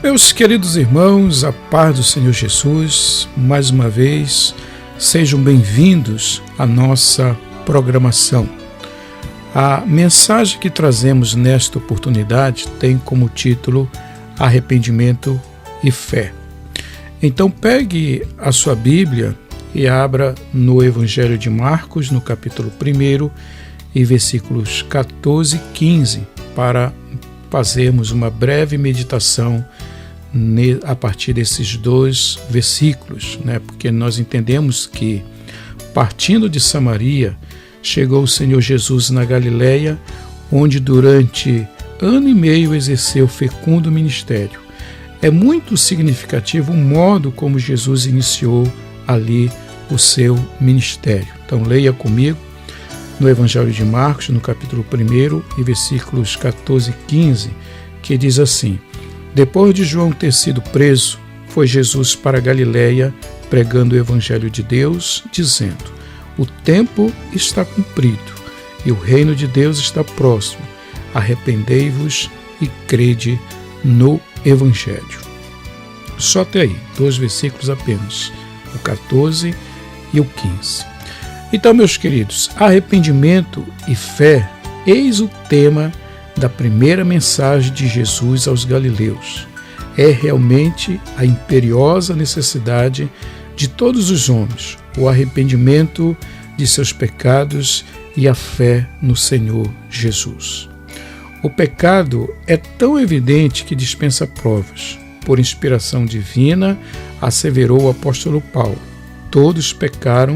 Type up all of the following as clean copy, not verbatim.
Meus queridos irmãos, a paz do Senhor Jesus, mais uma vez, sejam bem-vindos à nossa programação. A mensagem que trazemos nesta oportunidade tem como título Arrependimento e Fé. Então pegue a sua Bíblia e abra no Evangelho de Marcos, no capítulo 1 e versículos 14 e 15, para fazermos uma breve meditação a partir desses dois versículos, porque nós entendemos que, partindo de Samaria, chegou o Senhor Jesus na Galileia, onde durante ano e meio exerceu fecundo ministério. É muito significativo o modo como Jesus iniciou ali o seu ministério. Então leia comigo no Evangelho de Marcos, no capítulo 1 e versículos 14 e 15, que diz assim: Depois de João ter sido preso, foi Jesus para Galileia pregando o Evangelho de Deus, dizendo: O tempo está cumprido e o reino de Deus está próximo. Arrependei-vos e crede no Evangelho. Só até aí, dois versículos apenas, o 14 e o 15. Então, meus queridos, arrependimento e fé, eis o tema da primeira mensagem de Jesus aos galileus. É realmente a imperiosa necessidade de todos os homens, o arrependimento de seus pecados e a fé no Senhor Jesus. O pecado é tão evidente que dispensa provas. Por inspiração divina, asseverou o apóstolo Paulo: todos pecaram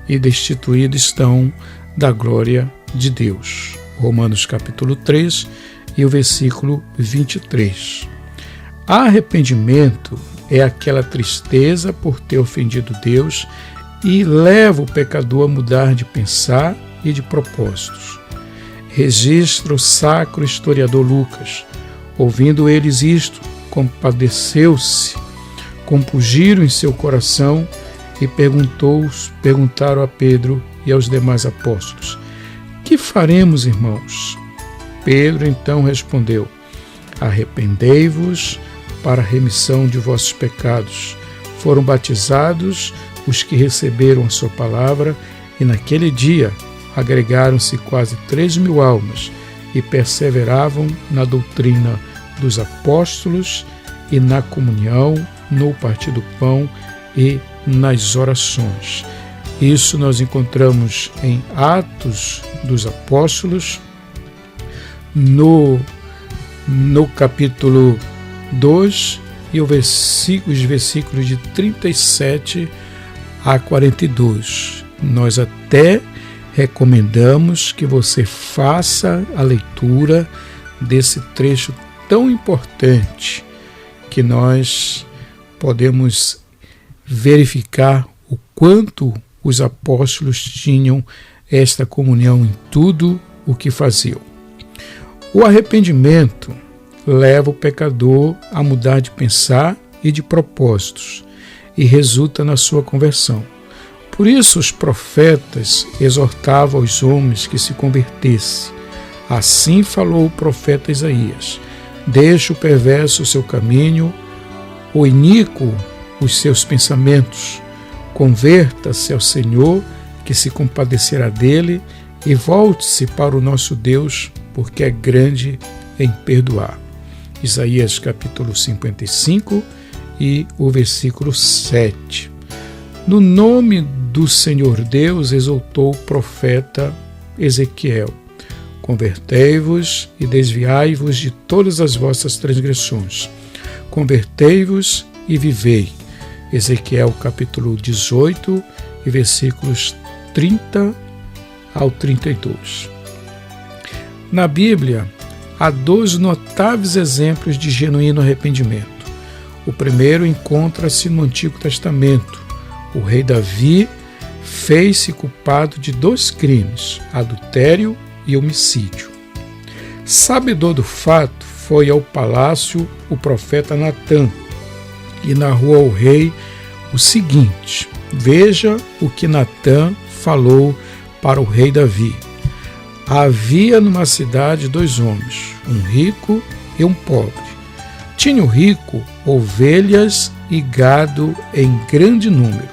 e destituídos estão da glória de Deus. Romanos capítulo 3 e o versículo 23. Arrependimento é aquela tristeza por ter ofendido Deus e leva o pecador a mudar de pensar e de propósitos. Registra o sacro historiador Lucas. Ouvindo eles isto, compadeceu-se, compungiram em seu coração e perguntaram a Pedro e aos demais apóstolos: Que faremos, irmãos? Pedro então respondeu: Arrependei-vos para a remissão de vossos pecados. Foram batizados os que receberam a sua palavra, e naquele dia agregaram-se quase 3.000 almas e perseveravam na doutrina dos apóstolos e na comunhão, no partir do pão e nas orações. Isso nós encontramos em Atos dos Apóstolos, no capítulo 2 e os versículos de 37 a 42. Nós até recomendamos que você faça a leitura desse trecho tão importante, que nós podemos verificar o quanto os apóstolos tinham esta comunhão em tudo o que faziam. O arrependimento leva o pecador a mudar de pensar e de propósitos e resulta na sua conversão. Por isso os profetas exortavam aos homens que se convertessem. Assim falou o profeta Isaías: Deixe o perverso o seu caminho, o iníquo os seus pensamentos. Converta-se ao Senhor, que se compadecerá dele, e volte-se para o nosso Deus, porque é grande em perdoar. Isaías capítulo 55 e o versículo 7. No nome do Senhor Deus exortou o profeta Ezequiel: Convertei-vos e desviai-vos de todas as vossas transgressões. Convertei-vos e vivei. Ezequiel capítulo 18 e versículos 30 ao 32. Na Bíblia, há dois notáveis exemplos de genuíno arrependimento. O primeiro encontra-se no Antigo Testamento. O rei Davi fez-se culpado de 2 crimes, adultério e homicídio. Sabedor do fato, foi ao palácio o profeta Natã e narrou ao rei o seguinte: veja o que Natã falou para o rei Davi. Havia numa cidade 2 homens, um rico e um pobre. Tinha o rico ovelhas e gado em grande número,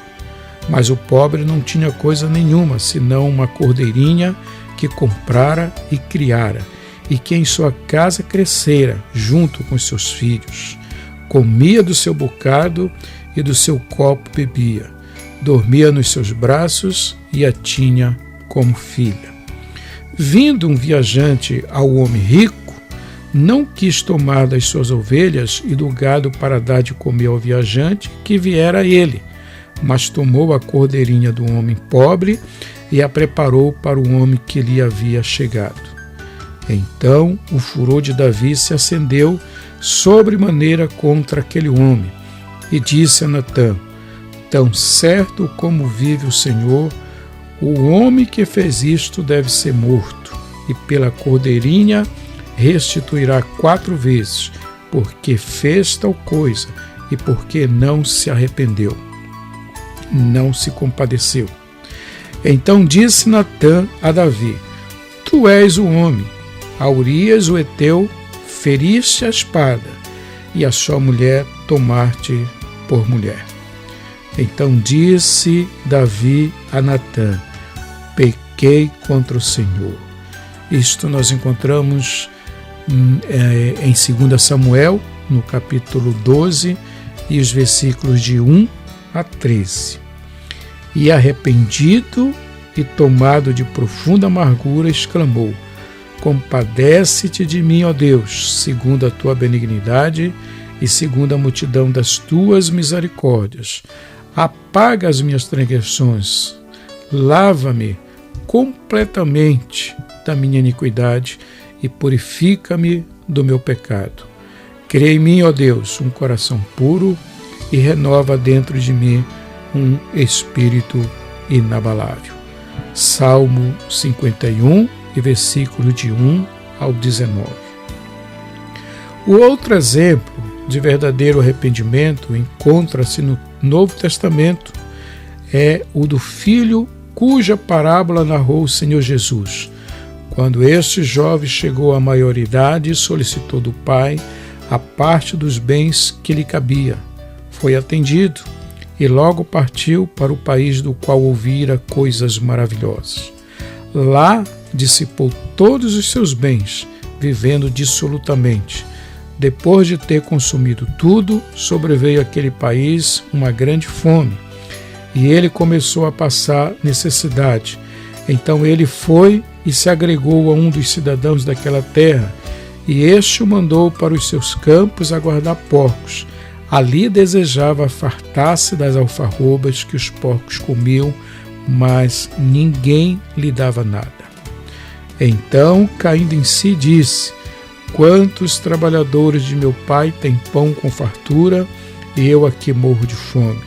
mas o pobre não tinha coisa nenhuma, senão uma cordeirinha que comprara e criara, e que em sua casa crescera, junto com seus filhos. Comia do seu bocado e do seu copo bebia. Dormia nos seus braços e a tinha como filha. Vindo um viajante ao homem rico, não quis tomar das suas ovelhas e do gado para dar de comer ao viajante que viera a ele, mas tomou a cordeirinha do homem pobre e a preparou para o homem que lhe havia chegado. Então o furor de Davi se acendeu sobremaneira contra aquele homem, e disse a Natã: tão certo como vive o Senhor, o homem que fez isto deve ser morto, e pela cordeirinha restituirá 4 vezes, porque fez tal coisa e porque não se arrependeu, não se compadeceu. Então disse Natã a Davi: tu és o homem. A Urias o heteu feriste a espada, e a sua mulher tomar-te por mulher. Então disse Davi a Natã: pequei contra o Senhor. Isto nós encontramos em 2 Samuel, no capítulo 12, e os versículos de 1 a 13. E arrependido e tomado de profunda amargura, exclamou: compadece-te de mim, ó Deus, segundo a tua benignidade e segundo a multidão das tuas misericórdias. Apaga as minhas transgressões, lava-me completamente da minha iniquidade e purifica-me do meu pecado. Cria em mim, ó Deus, um coração puro e renova dentro de mim um espírito inabalável. Salmo 51, e versículo de 1 ao 19. O outro exemplo de verdadeiro arrependimento encontra-se no Novo Testamento, é o do filho cuja parábola narrou o Senhor Jesus, quando este jovem chegou à maioridade e solicitou do pai a parte dos bens que lhe cabia. Foi atendido e logo partiu para o país do qual ouvira coisas maravilhosas. Lá dissipou todos os seus bens, vivendo dissolutamente. Depois de ter consumido tudo, sobreveio àquele país uma grande fome, e ele começou a passar necessidade. Então ele foi e se agregou a um dos cidadãos daquela terra, e este o mandou para os seus campos a guardar porcos. Ali desejava fartar-se das alfarrobas que os porcos comiam, mas ninguém lhe dava nada. Então, caindo em si, disse: quantos trabalhadores de meu pai têm pão com fartura, e eu aqui morro de fome.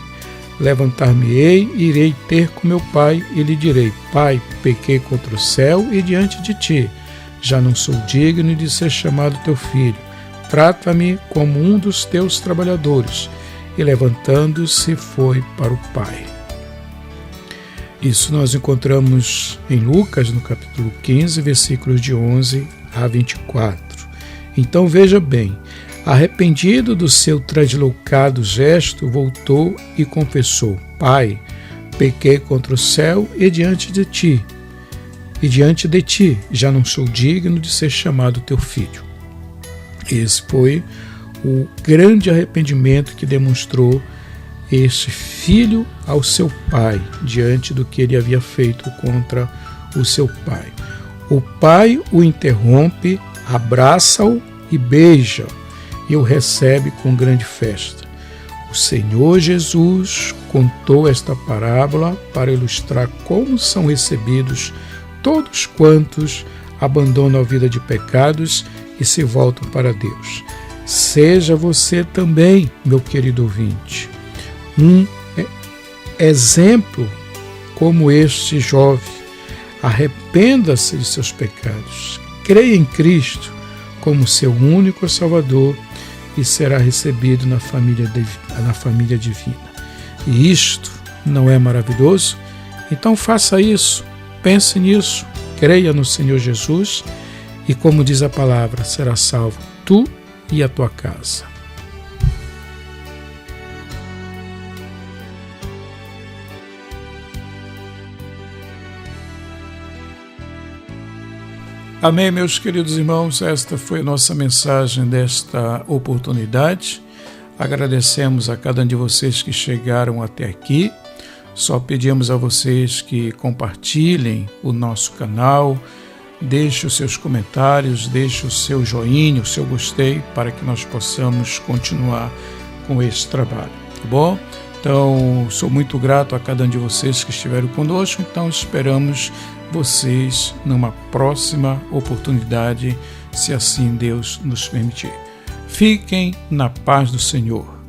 Levantar-me-ei, irei ter com meu pai, e lhe direi: pai, pequei contra o céu e diante de ti. Já não sou digno de ser chamado teu filho. Trata-me como um dos teus trabalhadores. E levantando-se, foi para o pai. Isso nós encontramos em Lucas, no capítulo 15, versículos de 11 a 24. Então veja bem, arrependido do seu translocado gesto, voltou e confessou: pai, pequei contra o céu e diante de ti, já não sou digno de ser chamado teu filho. Esse foi o grande arrependimento que demonstrou este filho ao seu pai, diante do que ele havia feito contra o seu pai. O pai o interrompe, abraça-o e beija, e o recebe com grande festa. O Senhor Jesus contou esta parábola para ilustrar como são recebidos todos quantos abandonam a vida de pecados e se voltam para Deus. Seja você também, meu querido ouvinte, um exemplo como este jovem. Arrependa-se de seus pecados, creia em Cristo como seu único Salvador e será recebido na família divina. E isto não é maravilhoso? Então faça isso, pense nisso, creia no Senhor Jesus e, como diz a palavra, será salvo tu e a tua casa. Amém, meus queridos irmãos, esta foi a nossa mensagem desta oportunidade. Agradecemos a cada um de vocês que chegaram até aqui. Só pedimos a vocês que compartilhem o nosso canal, deixe os seus comentários, deixe o seu joinha, o seu gostei, para que nós possamos continuar com esse trabalho, tá bom? Então, sou muito grato a cada um de vocês que estiveram conosco, então esperamos vocês numa próxima oportunidade, se assim Deus nos permitir. Fiquem na paz do Senhor.